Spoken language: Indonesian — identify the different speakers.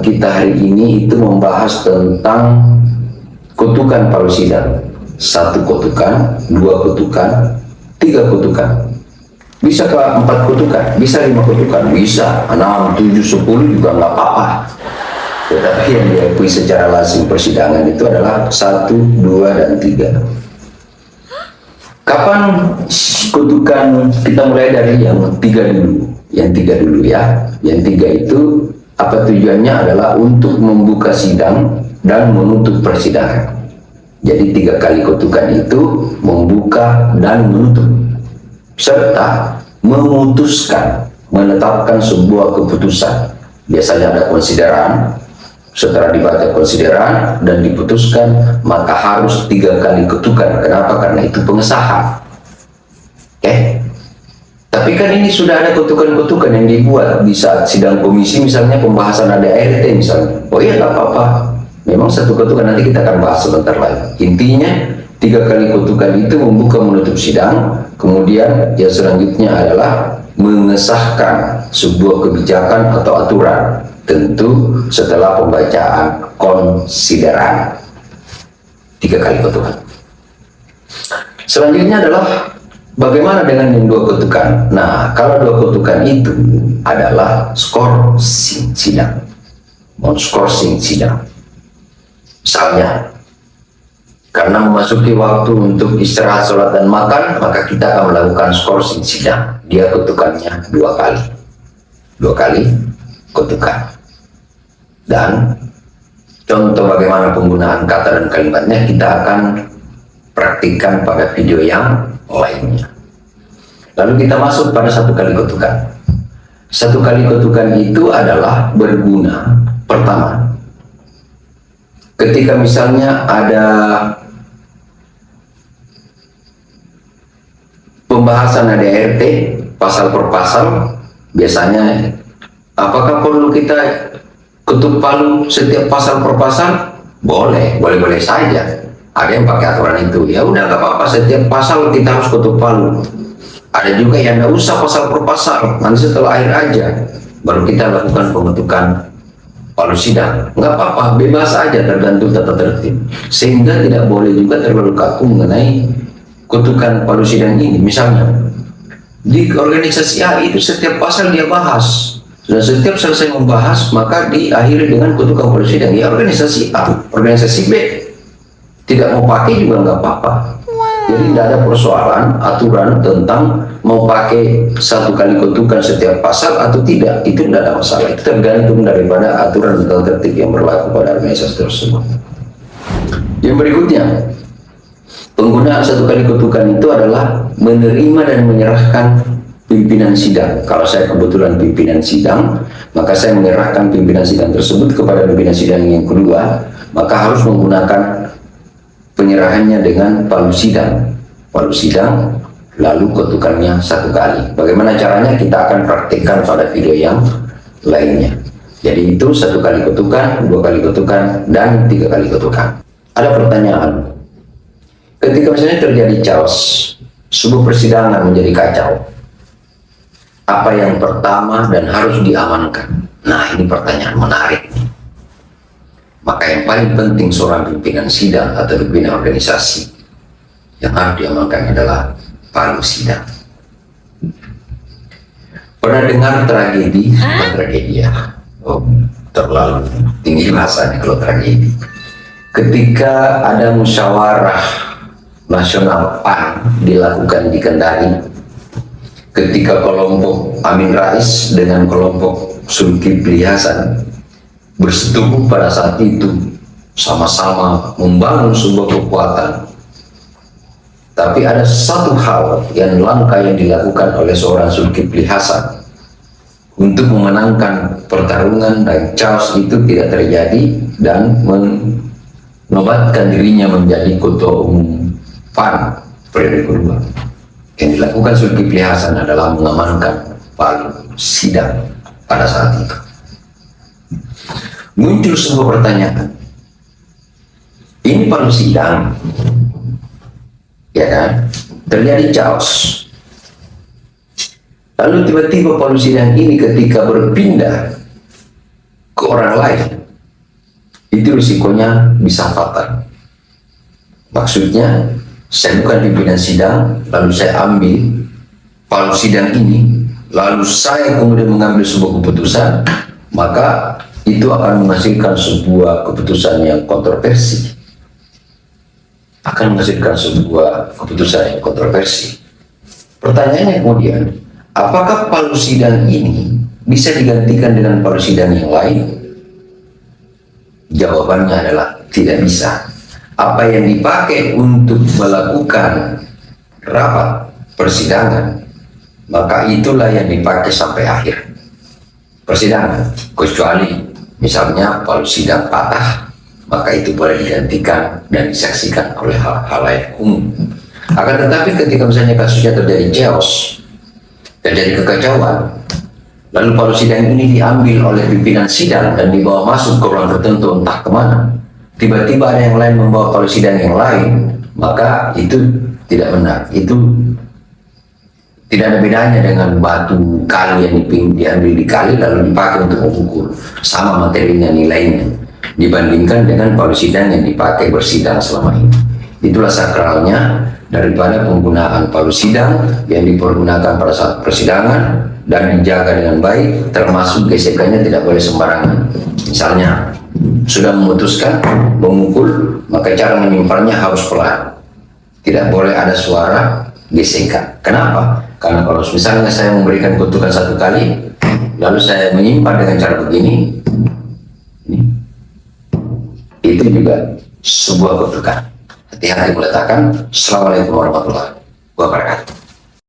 Speaker 1: kita hari ini itu membahas tentang kutukan palu sidang. 1 kutukan, 2 kutukan, 3 kutukan. Bisa ke 4 kutukan, bisa 5 kutukan, bisa 6, 7, 10 juga nggak apa-apa. Tetapi yang diakui secara lazim persidangan itu adalah 1, 2, dan 3. Kapan kutukan? Kita mulai dari yang 3 dulu. Yang 3 dulu ya. Yang 3 itu apa tujuannya adalah untuk membuka sidang dan menutup persidangan. Jadi 3 kali kutukan itu membuka dan menutup, serta memutuskan, menetapkan sebuah keputusan. Biasanya ada konsideran. Setelah dibaca konsideran dan diputuskan, maka harus 3 kali ketukan. Kenapa? Karena itu pengesahan. Oke? Tapi kan ini sudah ada kutukan-kutukan yang dibuat di saat sidang komisi, misalnya pembahasan ADART misalnya. Oh iya, nggak apa-apa. Memang 1 kutukan, nanti kita akan bahas sebentar lagi. Intinya 3 kali kutukan itu membuka menutup sidang. Kemudian yang selanjutnya adalah mengesahkan sebuah kebijakan atau aturan, tentu setelah pembacaan konsideran. 3 kali kutukan. Selanjutnya adalah bagaimana dengan yang 2 kutukan. Nah, kalau 2 kutukan itu adalah skorsing sidang. Skorsing sidang. Misalnya, karena memasuki waktu untuk istirahat, sholat, dan makan, maka kita akan melakukan skorsing sidang. Dia kutukannya 2 kali. 2 kali kutukan. Dan contoh bagaimana penggunaan kata dan kalimatnya kita akan praktikkan pada video yang lainnya. Lalu kita masuk pada 1 kali kutukan. 1 kali kutukan itu adalah berguna. Pertama, ketika misalnya ada pembahasan ADART pasal per pasal, biasanya apakah perlu kita ketuk palu setiap pasal per pasal? Boleh saja. Ada yang pakai aturan itu, ya udah nggak apa-apa, setiap pasal kita harus ketuk palu. Ada juga yang nggak usah pasal per pasal, nanti setelah akhir aja baru kita lakukan pembentukan palu sidang. Nggak apa-apa, bebas aja, tergantung tata tertib. Sehingga tidak boleh juga terlalu kaku mengenai kutukan palu sidang ini. Misalnya di organisasi A itu setiap pasal dia bahas, dan setiap selesai membahas maka diakhiri dengan kutukan palu sidang. Ya organisasi A, organisasi B tidak mau pakai juga nggak apa-apa. Jadi tidak ada persoalan aturan tentang mau pakai 1 kali kutukan setiap pasal atau tidak, itu tidak ada masalah. Itu tergantung daripada aturan dan tertib yang berlaku pada organisasi tersebut. Yang berikutnya, penggunaan 1 kali kutukan itu adalah menerima dan menyerahkan pimpinan sidang. Kalau saya kebetulan pimpinan sidang, maka saya menyerahkan pimpinan sidang tersebut kepada pimpinan sidang yang kedua, maka harus menggunakan penyerahannya dengan palu sidang. Palu sidang, lalu kutukannya 1 kali. Bagaimana caranya kita akan praktikkan pada video yang lainnya. Jadi itu 1 kali kutukan, 2 kali kutukan, dan 3 kali kutukan. Ada pertanyaan, ketika misalnya terjadi chaos, sebuah persidangan menjadi kacau, apa yang pertama dan harus diamankan? Nah, ini pertanyaan menarik nih. Maka yang paling penting seorang pimpinan sidang atau pimpinan organisasi yang harus diamankan adalah palu sidang. Pernah dengar tragedi? Bukan tragedi ya, terlalu tinggi bahasanya kalau tragedi. Ketika ada musyawarah nasional PAN dilakukan di Kendari, ketika kelompok Amin Rais dengan kelompok Zulkifli Hasan bersetubuh pada saat itu, sama-sama membangun sebuah kekuatan. Tapi ada satu hal yang langkah yang dilakukan oleh seorang Zulkifli Hasan untuk memenangkan pertarungan dan chaos itu tidak terjadi dan menobatkan dirinya menjadi ketua umum PAN periode kedua. Yang dilakukan Zulkifli Hasan adalah mengamankan palu sidang pada saat itu. Muncul sebuah pertanyaan, ini palu sidang, ya kan? Terjadi chaos. Lalu tiba-tiba palu sidang ini ketika berpindah ke ke orang lain, itu risikonya bisa fatal. Maksudnya, saya bukan pimpinan sidang, lalu saya ambil palu sidang ini, lalu saya kemudian mengambil sebuah keputusan, maka itu akan menghasilkan sebuah keputusan yang kontroversi. Akan menghasilkan sebuah keputusan yang kontroversi. Pertanyaannya kemudian, apakah palu sidang ini bisa digantikan dengan palu sidang yang lain? Jawabannya adalah tidak bisa. Apa yang dipakai untuk melakukan rapat persidangan, maka itulah yang dipakai sampai akhir persidangan. Kecuali misalnya palu sidang patah, maka itu boleh digantikan dan disaksikan oleh halayak umum. Akan tetapi ketika misalnya kasusnya terjadi chaos, terjadi kekacauan, lalu palu sidang ini diambil oleh pimpinan sidang dan dibawa masuk ke ruang tertentu entah kemana, tiba-tiba ada yang lain membawa palu sidang yang lain, maka itu tidak benar. Itu tidak ada bedanya dengan batu kali yang diambil di kali lalu dipakai untuk mengukur. Sama materinya, nilainya, dibandingkan dengan palu sidang yang dipakai bersidang selama ini. Itulah sakralnya daripada penggunaan palu sidang yang dipergunakan pada saat persidangan dan dijaga dengan baik, termasuk gesekannya tidak boleh sembarangan. Misalnya sudah memutuskan memukul, maka cara menyimpannya harus pelan, tidak boleh ada suara gesekan. Kenapa? Karena kalau misalnya saya memberikan kutukan satu kali, lalu saya menyimpan dengan cara begini, itu juga sebuah kutukan. Hati-hati meletakkan. Assalamualaikum warahmatullahi wabarakatuh.